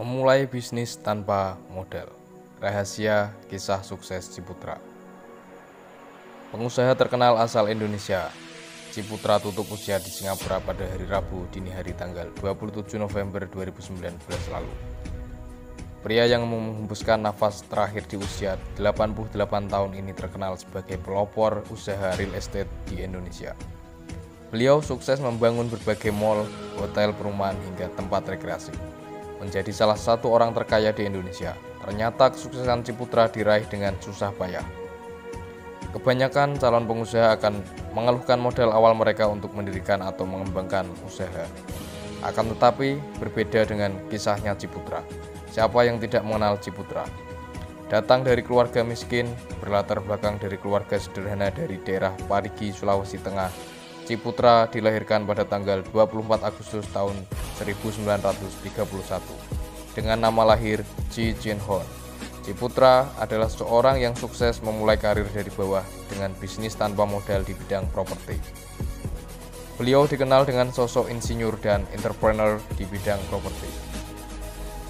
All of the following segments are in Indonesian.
Memulai bisnis tanpa modal. Rahasia kisah sukses Ciputra. Pengusaha terkenal asal Indonesia, Ciputra tutup usia di Singapura pada hari Rabu dini hari tanggal 27 November 2019 lalu. Pria yang menghembuskan nafas terakhir di usia 88 tahun ini terkenal sebagai pelopor usaha real estate di Indonesia. Beliau sukses membangun berbagai mall, hotel, perumahan hingga tempat rekreasi. Menjadi salah satu orang terkaya di Indonesia, ternyata kesuksesan Ciputra diraih dengan susah payah. Kebanyakan calon pengusaha akan mengeluhkan modal awal mereka untuk mendirikan atau mengembangkan usaha. Akan tetapi, berbeda dengan kisahnya Ciputra. Siapa yang tidak mengenal Ciputra? Datang dari keluarga miskin, berlatar belakang dari keluarga sederhana dari daerah Parigi, Sulawesi Tengah, Ciputra dilahirkan pada tanggal 24 Agustus tahun 1931 dengan nama lahir Ji Jin Hon. Ciputra adalah seorang yang sukses memulai karir dari bawah dengan bisnis tanpa modal di bidang properti. Beliau dikenal dengan sosok insinyur dan entrepreneur di bidang properti.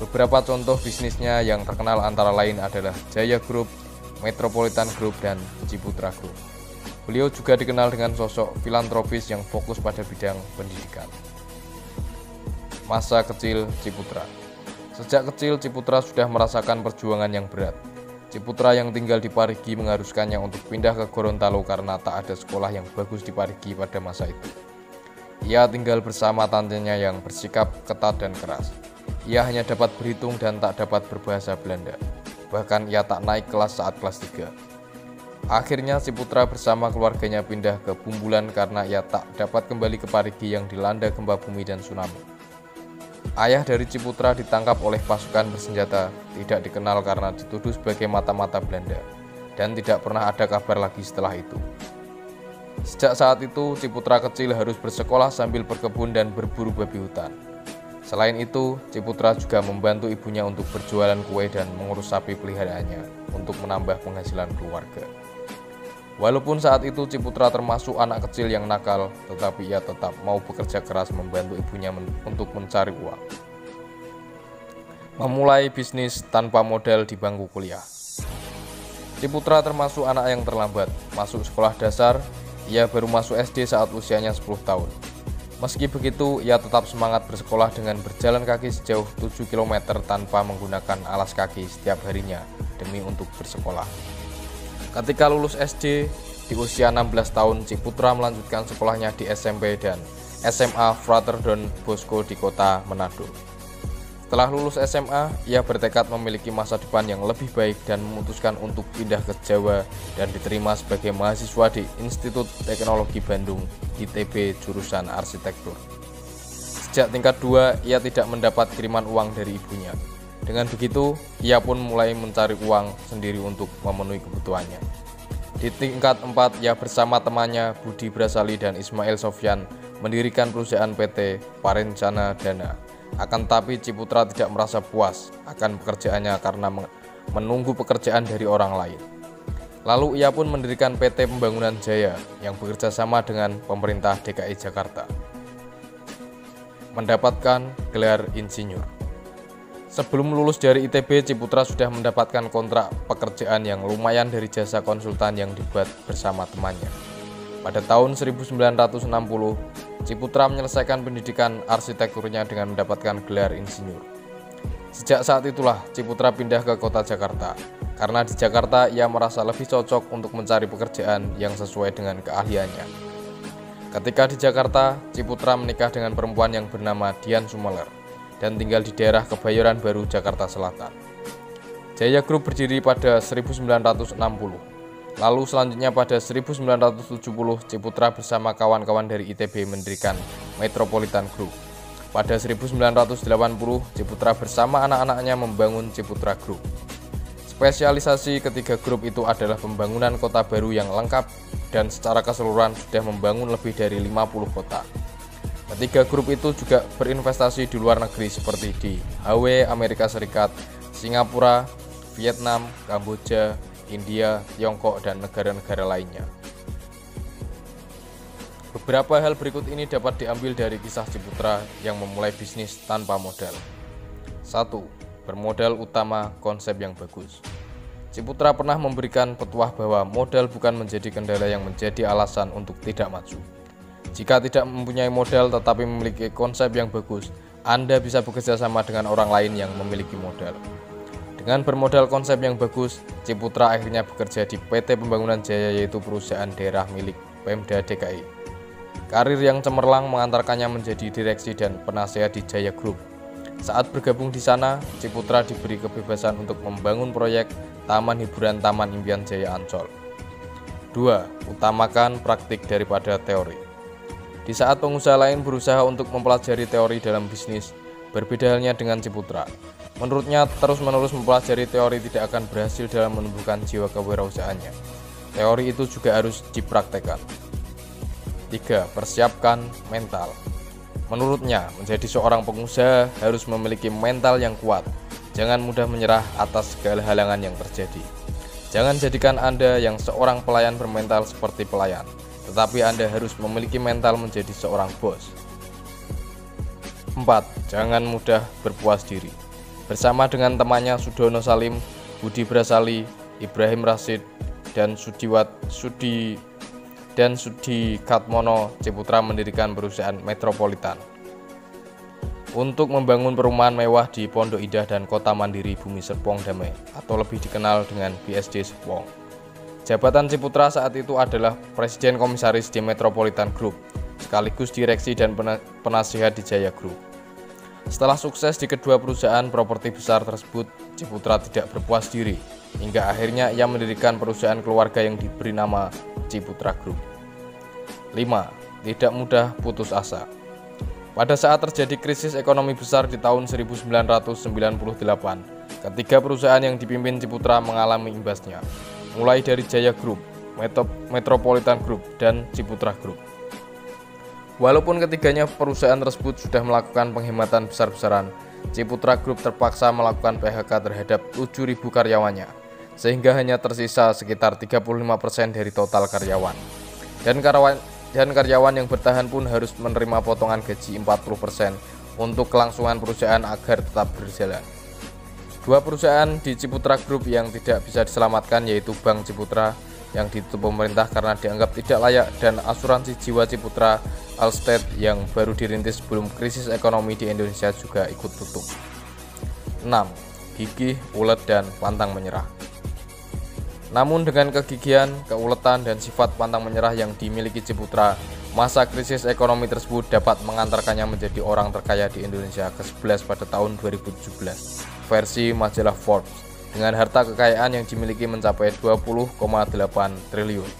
Beberapa contoh bisnisnya yang terkenal antara lain adalah Jaya Group, Metropolitan Group, dan Ciputra Group. Beliau juga dikenal dengan sosok filantropis yang fokus pada bidang pendidikan. Masa kecil Ciputra. Sejak kecil Ciputra sudah merasakan perjuangan yang berat. Ciputra yang tinggal di Parigi mengharuskannya untuk pindah ke Gorontalo karena tak ada sekolah yang bagus di Parigi pada masa itu. Ia tinggal bersama tantenya yang bersikap ketat dan keras. Ia hanya dapat berhitung dan tak dapat berbahasa Belanda. Bahkan ia tak naik kelas saat kelas 3. Akhirnya Ciputra bersama keluarganya pindah ke Bumbulan karena ia tak dapat kembali ke Parigi yang dilanda gempa bumi dan tsunami. Ayah dari Ciputra ditangkap oleh pasukan bersenjata, tidak dikenal karena dituduh sebagai mata-mata Belanda, dan tidak pernah ada kabar lagi setelah itu. Sejak saat itu, Ciputra kecil harus bersekolah sambil berkebun dan berburu babi hutan. Selain itu, Ciputra juga membantu ibunya untuk berjualan kue dan mengurus sapi peliharaannya untuk menambah penghasilan keluarga. Walaupun saat itu Ciputra termasuk anak kecil yang nakal, tetapi ia tetap mau bekerja keras membantu ibunya untuk mencari uang. Memulai bisnis tanpa modal di bangku kuliah. Ciputra termasuk anak yang terlambat. Masuk sekolah dasar, ia baru masuk SD saat usianya 10 tahun. Meski begitu, ia tetap semangat bersekolah dengan berjalan kaki sejauh 7 km tanpa menggunakan alas kaki setiap harinya demi untuk bersekolah. Ketika lulus SD, di usia 16 tahun, Ciputra melanjutkan sekolahnya di SMP dan SMA Frater Don Bosco di kota Manado. Setelah lulus SMA, ia bertekad memiliki masa depan yang lebih baik dan memutuskan untuk pindah ke Jawa dan diterima sebagai mahasiswa di Institut Teknologi Bandung ITB jurusan arsitektur. Sejak tingkat 2, ia tidak mendapat kiriman uang dari ibunya. Dengan begitu, ia pun mulai mencari uang sendiri untuk memenuhi kebutuhannya. Di tingkat 4, ia bersama temannya Budi Brasali dan Ismail Sofyan mendirikan perusahaan PT Parencana Dana. Akan tetapi Ciputra tidak merasa puas akan pekerjaannya karena menunggu pekerjaan dari orang lain. Lalu ia pun mendirikan PT Pembangunan Jaya yang bekerja sama dengan pemerintah DKI Jakarta. Mendapatkan gelar insinyur. Sebelum lulus dari ITB, Ciputra sudah mendapatkan kontrak pekerjaan yang lumayan dari jasa konsultan yang dibuat bersama temannya. Pada tahun 1960, Ciputra menyelesaikan pendidikan arsitekturnya dengan mendapatkan gelar insinyur. Sejak saat itulah Ciputra pindah ke kota Jakarta, karena di Jakarta ia merasa lebih cocok untuk mencari pekerjaan yang sesuai dengan keahliannya. Ketika di Jakarta, Ciputra menikah dengan perempuan yang bernama Dian Sumeler dan tinggal di daerah Kebayoran Baru, Jakarta Selatan. Jaya Group berdiri pada 1960. Lalu selanjutnya pada 1970, Ciputra bersama kawan-kawan dari ITB mendirikan Metropolitan Group. Pada 1980, Ciputra bersama anak-anaknya membangun Ciputra Group. Spesialisasi ketiga grup itu adalah pembangunan kota baru yang lengkap dan secara keseluruhan sudah membangun lebih dari 50 kota. Ketiga grup itu juga berinvestasi di luar negeri seperti di Hawaii, Amerika Serikat, Singapura, Vietnam, Kamboja, India, Tiongkok, dan negara-negara lainnya. Beberapa hal berikut ini dapat diambil dari kisah Ciputra yang memulai bisnis tanpa modal. 1. Bermodal utama konsep yang bagus. Ciputra pernah memberikan petuah bahwa modal bukan menjadi kendala yang menjadi alasan untuk tidak maju. Jika tidak mempunyai modal tetapi memiliki konsep yang bagus, Anda bisa bekerja sama dengan orang lain yang memiliki modal. Dengan bermodal konsep yang bagus, Ciputra akhirnya bekerja di PT Pembangunan Jaya, yaitu perusahaan daerah milik Pemda DKI. Karir yang cemerlang mengantarkannya menjadi direksi dan penasehat di Jaya Group. Saat bergabung di sana, Ciputra diberi kebebasan untuk membangun proyek Taman Hiburan Taman Impian Jaya Ancol. 2. Utamakan praktik daripada teori. Di saat pengusaha lain berusaha untuk mempelajari teori dalam bisnis, berbeda halnya dengan Ciputra. Menurutnya, terus-menerus mempelajari teori tidak akan berhasil dalam menumbuhkan jiwa kewirausahaannya. Teori itu juga harus dipraktekkan. 3. Persiapkan mental. Menurutnya, menjadi seorang pengusaha harus memiliki mental yang kuat. Jangan mudah menyerah atas segala halangan yang terjadi. Jangan jadikan Anda yang seorang pelayan bermental seperti pelayan, tetapi Anda harus memiliki mental menjadi seorang bos. 4. Jangan mudah berpuas diri. Bersama dengan temannya Sudono Salim, Budi Brasali, Ibrahim Rasid, dan Sudi Katmono, Ciputra mendirikan perusahaan Metropolitan untuk membangun perumahan mewah di Pondok Indah dan Kota Mandiri Bumi Serpong Damai, atau lebih dikenal dengan BSD Serpong. Jabatan Ciputra saat itu adalah Presiden Komisaris di Metropolitan Group, sekaligus direksi dan penasihat di Jaya Group. Setelah sukses di kedua perusahaan properti besar tersebut, Ciputra tidak berpuas diri, hingga akhirnya ia mendirikan perusahaan keluarga yang diberi nama Ciputra Group. 5. Tidak mudah putus asa. Pada saat terjadi krisis ekonomi besar di tahun 1998, ketiga perusahaan yang dipimpin Ciputra mengalami imbasnya, mulai dari Jaya Group, Metropolitan Group, dan Ciputra Group. Walaupun ketiganya perusahaan tersebut sudah melakukan penghematan besar-besaran, Ciputra Group terpaksa melakukan PHK terhadap 7.000 karyawannya, sehingga hanya tersisa sekitar 35% dari total karyawan. Dan karyawan yang bertahan pun harus menerima potongan gaji 40% untuk kelangsungan perusahaan agar tetap berjalan. Dua perusahaan di Ciputra Group yang tidak bisa diselamatkan yaitu Bank Ciputra yang ditutup pemerintah karena dianggap tidak layak, dan asuransi jiwa Ciputra Allstate yang baru dirintis sebelum krisis ekonomi di Indonesia juga ikut tutup. 6. Gigih, ulet, dan pantang menyerah. Namun dengan kegigihan, keuletan, dan sifat pantang menyerah yang dimiliki Ciputra, masa krisis ekonomi tersebut dapat mengantarkannya menjadi orang terkaya di Indonesia ke-11 pada tahun 2017, versi majalah Forbes, dengan harta kekayaan yang dimiliki mencapai 20,8 triliun.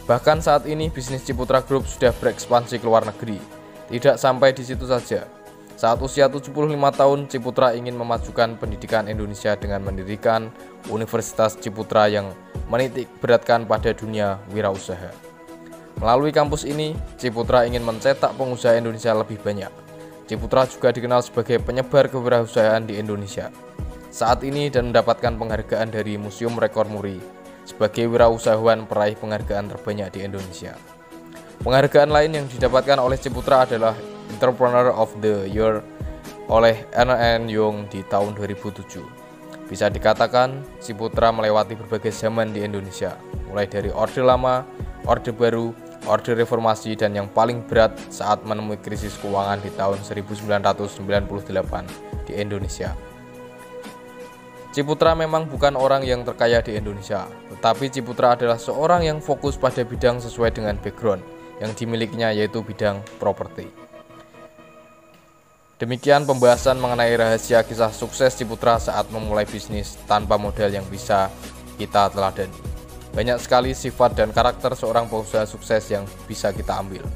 Bahkan saat ini bisnis Ciputra Group sudah berekspansi ke luar negeri. Tidak sampai di situ saja. Saat usia 75 tahun, Ciputra ingin memajukan pendidikan Indonesia dengan mendirikan Universitas Ciputra yang menitik beratkan pada dunia wirausaha. Melalui kampus ini, Ciputra ingin mencetak pengusaha Indonesia lebih banyak. Ciputra juga dikenal sebagai penyebar kewirausahaan di Indonesia saat ini dan mendapatkan penghargaan dari Museum Rekor Muri sebagai wirausahawan peraih penghargaan terbanyak di Indonesia. Penghargaan lain yang didapatkan oleh Ciputra adalah Entrepreneur of the Year oleh Ernst & Young di tahun 2007. Bisa dikatakan, Ciputra melewati berbagai zaman di Indonesia, mulai dari Orde Lama, Orde Baru, Orde Reformasi, dan yang paling berat saat menemui krisis keuangan di tahun 1998 di Indonesia. Ciputra memang bukan orang yang terkaya di Indonesia, tetapi Ciputra adalah seorang yang fokus pada bidang sesuai dengan background yang dimilikinya, yaitu bidang properti. Demikian pembahasan mengenai rahasia kisah sukses Ciputra saat memulai bisnis tanpa modal yang bisa kita teladani. Banyak sekali sifat dan karakter seorang pengusaha sukses yang bisa kita ambil.